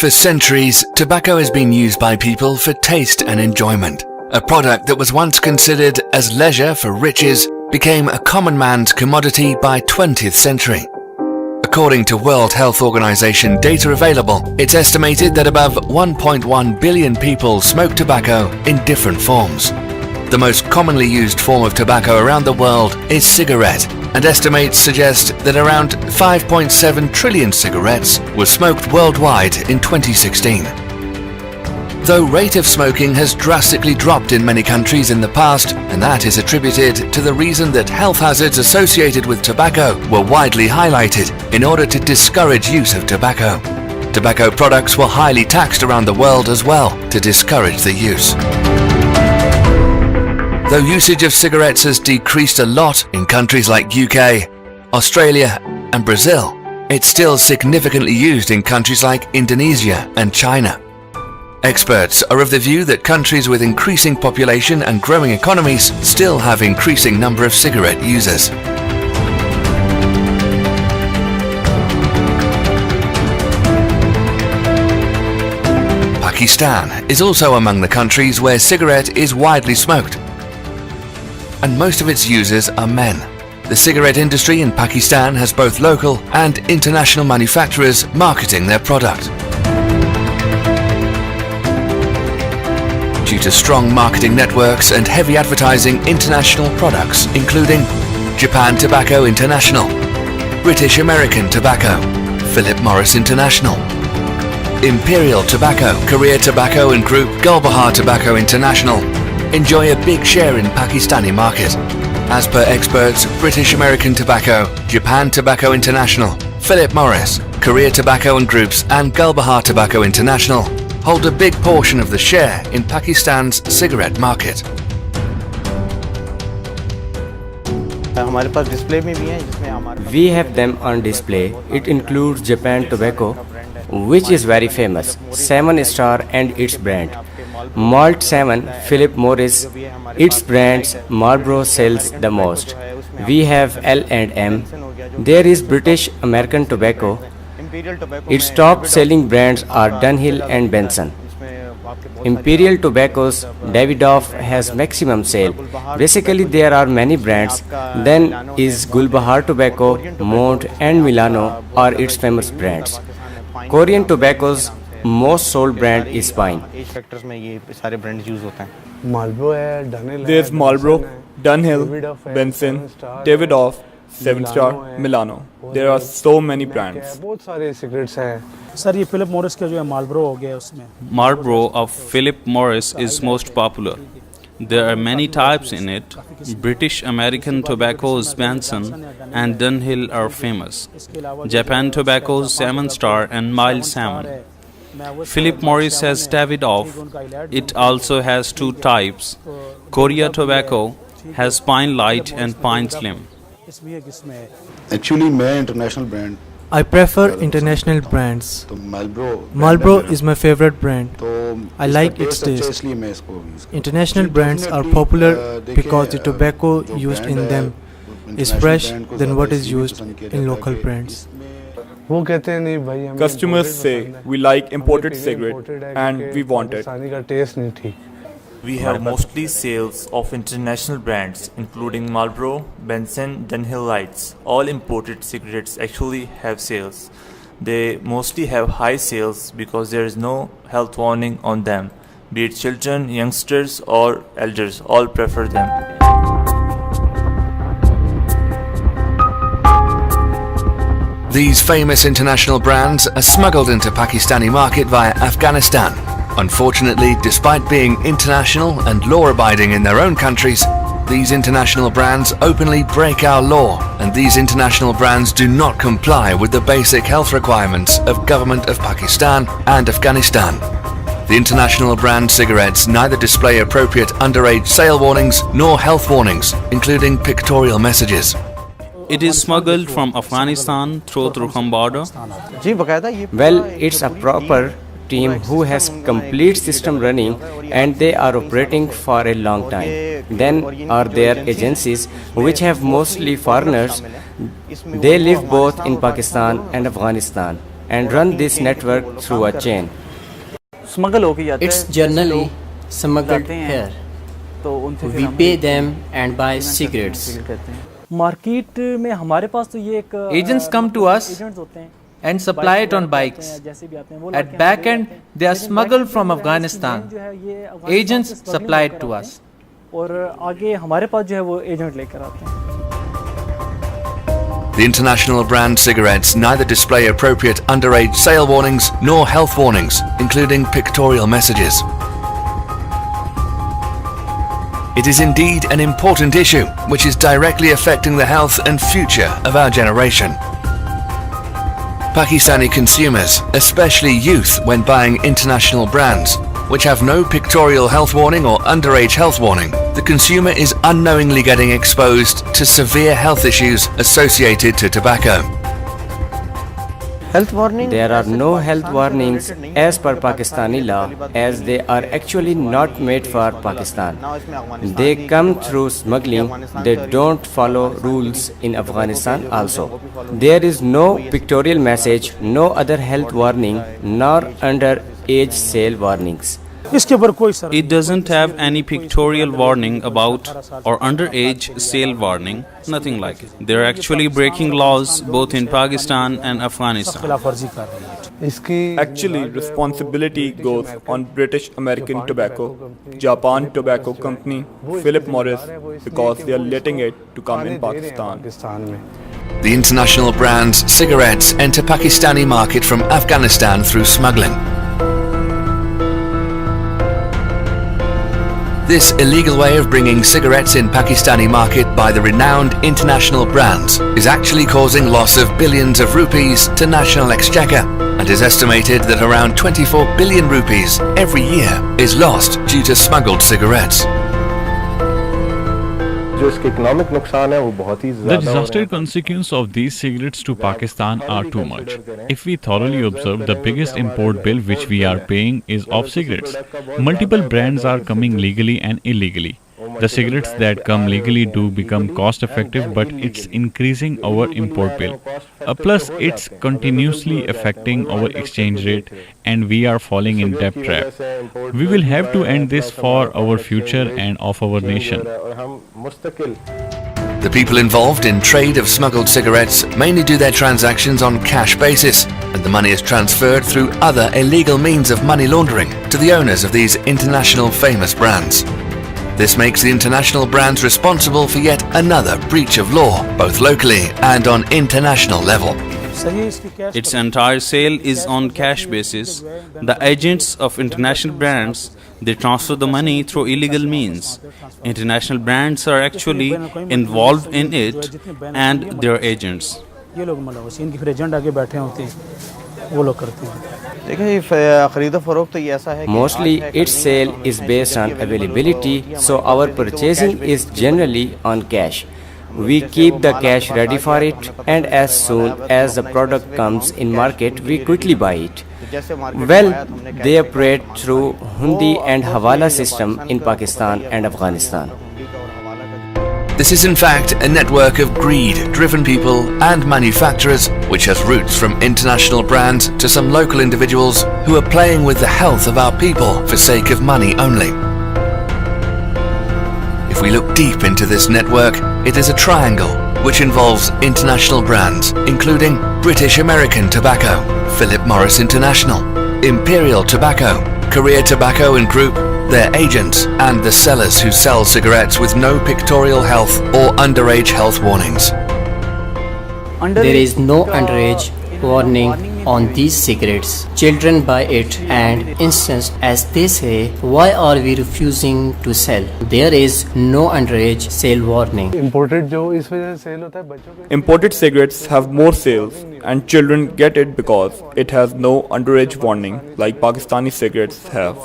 For centuries, tobacco has been used by people for taste and enjoyment. A product that was once considered as leisure for riches became a common man's commodity by 20th century. According to World Health Organization data available, it's estimated that above 1.1 billion people smoke tobacco in different forms. The most commonly used form of tobacco around the world is cigarette, and estimates suggest that around 5.7 trillion cigarettes were smoked worldwide in 2016. Though rate of smoking has drastically dropped in many countries in the past, and that is attributed to the reason that health hazards associated with tobacco were widely highlighted in order to discourage use of tobacco. Tobacco products were highly taxed around the world as well to discourage the use. Though usage of cigarettes has decreased a lot in countries like UK, Australia and Brazil, it's still significantly used in countries like Indonesia and China. Experts are of the view that countries with increasing population and growing economies still have increasing number of cigarette users. Pakistan is also among the countries where cigarette is widely smoked, and most of its users are men. The cigarette industry in Pakistan has both local and international manufacturers marketing their product. Due to strong marketing networks and heavy advertising, international products including Japan Tobacco International, British American Tobacco, Philip Morris International, Imperial Tobacco, Korea Tobacco and Group, Gulbahar Tobacco International enjoy a big share in Pakistani market. As per experts, British American Tobacco, Japan Tobacco International, Philip Morris, Korea Tobacco and Groups and Gulbahar Tobacco International hold a big portion of the share in Pakistan's cigarette market. We have them on display. It includes Japan Tobacco, which is very famous, 7-Star and its brand. Malt 7, Philip Morris, its brands Marlboro sells the most. We have L&M. There is British American Tobacco. Its top selling brands are Dunhill and Benson. Imperial Tobacco's Davidoff has maximum sale. Basically there are many brands. Then is Gulbahar Tobacco, Mont and Milano are its famous brands. Korean Tobacco's most sold brand is Pine. There's Marlboro, Dunhill, Benson, Davidoff, 7-Star, Milano. There are so many brands. Sir ये Philip Morris का जो है Marlboro हो गया उसमें Marlboro of Philip Morris is most popular. There are many types in it. British American Tobacco's Benson and Dunhill are famous. Japan Tobacco's 7-Star and Mild Salmon. Philip Morris has Davidoff. It also has two types. Korea Tobacco has Pine Light and Pine Slim. Actually, मैं international brand. I prefer international brands. Marlboro is my favorite brand. I like its taste. International brands are popular because the tobacco used in them is fresh than what is used in local brands. Customers say we like imported cigarette and we want it. We have mostly sales of international brands including Marlboro, Benson, Dunhill Lights. All imported cigarettes actually have sales. They mostly have high sales because there is no health warning on them. Be it children, youngsters or elders, all prefer them. These famous international brands are smuggled into Pakistani market via Afghanistan. Unfortunately, despite being international and law-abiding in their own countries, these international brands openly break our law, and these international brands do not comply with the basic health requirements of Government of Pakistan and Afghanistan. The international brand cigarettes neither display appropriate underage sale warnings nor health warnings, including pictorial messages. It is smuggled from Afghanistan through Turkmen border. Well, it's a proper team who has complete system running and they are operating for a long time. Then are there agencies which have mostly foreigners. They live both in Pakistan and Afghanistan and run this network through a chain. It's generally smuggled here. We pay them and buy cigarettes. Agents come to us and supply it on bikes. At back end, they are smuggled from Afghanistan. Agents supply it to us. The international brand cigarettes neither display appropriate underage sale warnings nor health warnings, including pictorial messages. It is indeed an important issue which is directly affecting the health and future of our generation. Pakistani consumers, especially youth when buying international brands, which have no pictorial health warning or underage health warning, the consumer is unknowingly getting exposed to severe health issues associated to tobacco. There are no health warnings as per Pakistani law, as they are actually not made for Pakistan. They come through smuggling. They don't follow rules in Afghanistan also. There is no pictorial message, no other health warning, nor underage sale warnings. It doesn't have any pictorial warning about or underage sale warning, nothing like it. They're actually breaking laws both in Pakistan and Afghanistan. Actually, responsibility goes on British American Tobacco, Japan Tobacco Company, Philip Morris, because they are letting it to come in Pakistan. The international brand's cigarettes enter Pakistani market from Afghanistan through smuggling. This illegal way of bringing cigarettes in Pakistani market by the renowned international brands is actually causing loss of billions of rupees to national exchequer, and is estimated that around 24 billion rupees every year is lost due to smuggled cigarettes. The disaster consequences of these cigarettes to Pakistan are too much. If we thoroughly observe, the biggest import bill which we are paying is of cigarettes. Multiple brands are coming legally and illegally. The cigarettes that come legally do become cost effective, but it's increasing our import bill. Plus, it's continuously affecting our exchange rate, and we are falling in debt trap. We will have to end this for our future and of our nation. The people involved in trade of smuggled cigarettes mainly do their transactions on cash basis, and the money is transferred through other illegal means of money laundering to the owners of these international famous brands. This makes the international brands responsible for yet another breach of law, both locally and on international level. Its entire sale is on cash basis. The agents of international brands, they transfer the money through illegal means. International brands are actually involved in it, and their agents. Mostly its sale is based on availability, so our purchasing is generally on cash. We keep the cash ready for it, and as soon as the product comes in market, we quickly buy it. Well, they operate through Hundi and Hawala system in Pakistan and Afghanistan. This is in fact a network of greed-driven people and manufacturers which has roots from international brands to some local individuals who are playing with the health of our people for sake of money only. If we look deep into this network, it is a triangle which involves international brands including British American Tobacco, Philip Morris International, Imperial Tobacco, Korea Tobacco and Group, their agents, and the sellers who sell cigarettes with no pictorial health or underage health warnings. There is no underage warning on these cigarettes. Children buy it and incensed as they say, why are we refusing to sell? There is no underage sale warning. Imported cigarettes have more sales, and children get it because it has no underage warning like Pakistani cigarettes have.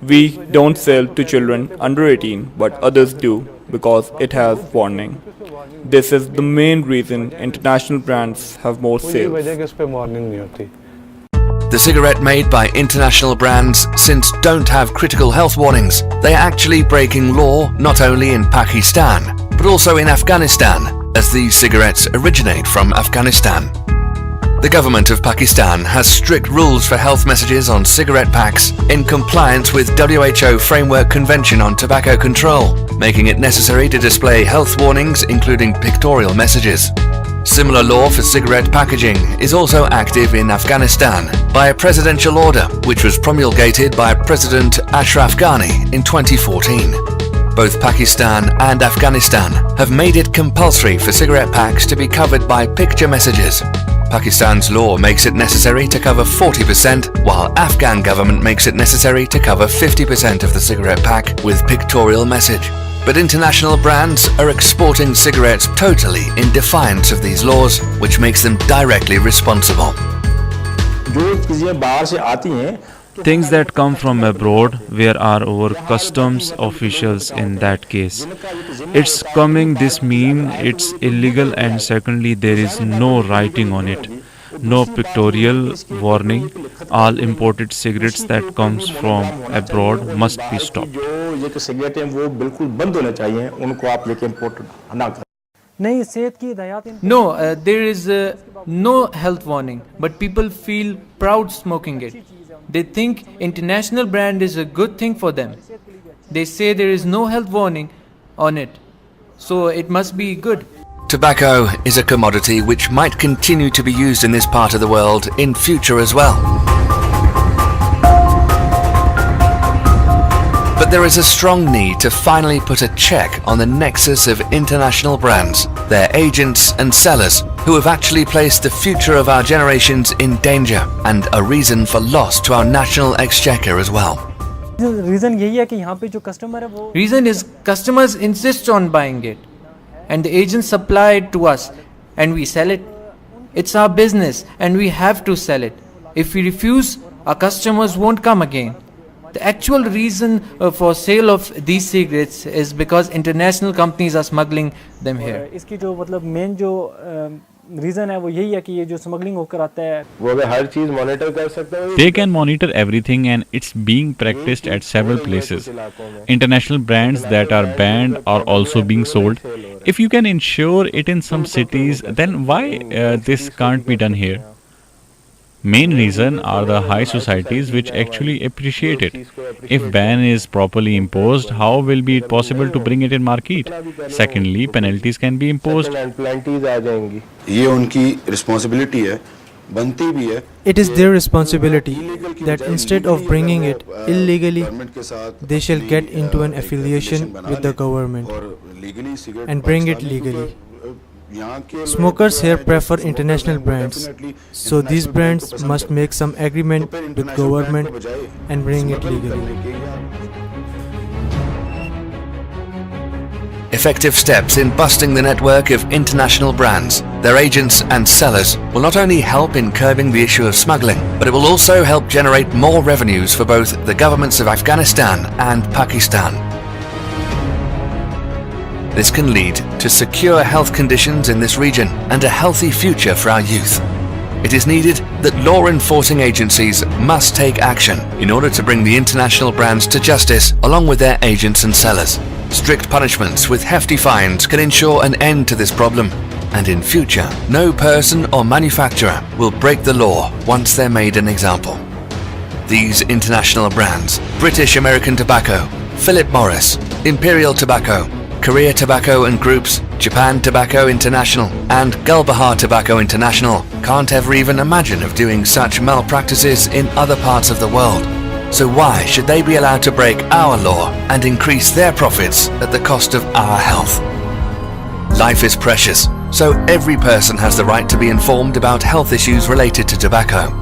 We don't sell to children under 18, but others do because it has warning. This is the main reason international brands have more sales. The cigarette made by international brands, since don't have critical health warnings, they are actually breaking law not only in Pakistan, but also in Afghanistan, as these cigarettes originate from Afghanistan. The government of Pakistan has strict rules for health messages on cigarette packs in compliance with WHO Framework Convention on Tobacco Control, making it necessary to display health warnings including pictorial messages. Similar law for cigarette packaging is also active in Afghanistan by a presidential order which was promulgated by President Ashraf Ghani in 2014. Both Pakistan and Afghanistan have made it compulsory for cigarette packs to be covered by picture messages. Pakistan's law makes it necessary to cover 40%, while Afghan government makes it necessary to cover 50% of the cigarette pack with pictorial message. But international brands are exporting cigarettes totally in defiance of these laws, which makes them directly responsible. Things that come from abroad, where are our customs officials in that case? It's coming, this mean it's illegal, and secondly there is no writing on it, no pictorial warning. All imported cigarettes that comes from abroad must be stopped. No, there is no health warning, but people feel proud smoking it. They think international brand is a good thing for them. They say there is no health warning on it, so it must be good. Tobacco is a commodity which might continue to be used in this part of the world in future as well. But there is a strong need to finally put a check on the nexus of international brands, their agents and sellers, who have actually placed the future of our generations in danger and a reason for loss to our national exchequer as well. Reason is customers insist on buying it, and the agents supply it to us, and we sell it. It's our business, and we have to sell it. If we refuse, our customers won't come again. The actual reason for sale of these cigarettes is because international companies are smuggling them here. इसकी जो मतलब main जो reason है वो यही है कि ये जो स्मगलिंग होकर आता है वो अगर हर चीज मॉनिटर कर सकते हैं. They can monitor everything and it's being practiced at several places. International brands that are banned are also being sold. If you can ensure it in some cities, then why this can't be done here? Main reason are the high societies which actually appreciate it. If ban is properly imposed, how will be it possible to bring it in market? Secondly, penalties can be imposed. ये उनकी responsibility है, बनती भी है. It is their responsibility that instead of bringing it illegally, they shall get into an affiliation with the government and bring it legally. Smokers here prefer international brands, so these brands must make some agreement with government and bring it legally. Effective steps in busting the network of international brands, their agents and sellers will not only help in curbing the issue of smuggling, but it will also help generate more revenues for both the governments of Afghanistan and Pakistan. This can lead to secure health conditions in this region and a healthy future for our youth. It is needed that law enforcing agencies must take action in order to bring the international brands to justice along with their agents and sellers. Strict punishments with hefty fines can ensure an end to this problem, and in future, no person or manufacturer will break the law once they're made an example. These international brands, British American Tobacco, Philip Morris, Imperial Tobacco, Korea Tobacco and Groups, Japan Tobacco International, and Gulbahar Tobacco International can't ever even imagine of doing such malpractices in other parts of the world. So why should they be allowed to break our law and increase their profits at the cost of our health? Life is precious, so every person has the right to be informed about health issues related to tobacco.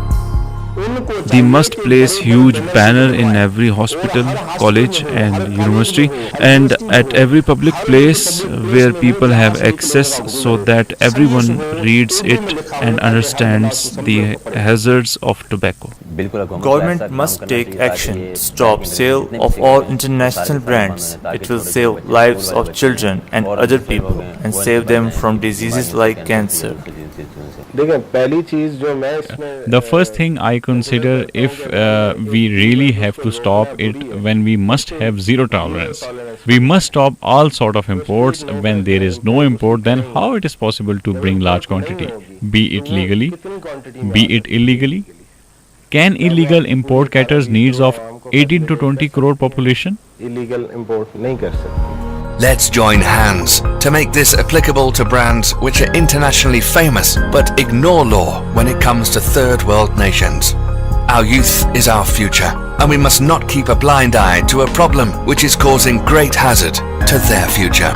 They must place huge banner in every hospital, college and university and at every public place where people have access so that everyone reads it and understands the hazards of tobacco. Government must take action to stop sale of all international brands. It will save lives of children and other people and save them from diseases like cancer. देखिए पहली चीज जो मैं इसमें The first thing I consider, if we really have to stop it, when we must have zero tolerance. We must stop all sort of imports. When there is no import, then how it is possible to bring large quantity, be it legally, be it illegally? Can illegal import cater needs of 18 to 20 crore population? Illegal import नहीं कर सकते. Let's join hands to make this applicable to brands which are internationally famous but ignore law when it comes to third world nations. Our youth is our future, and we must not keep a blind eye to a problem which is causing great hazard to their future.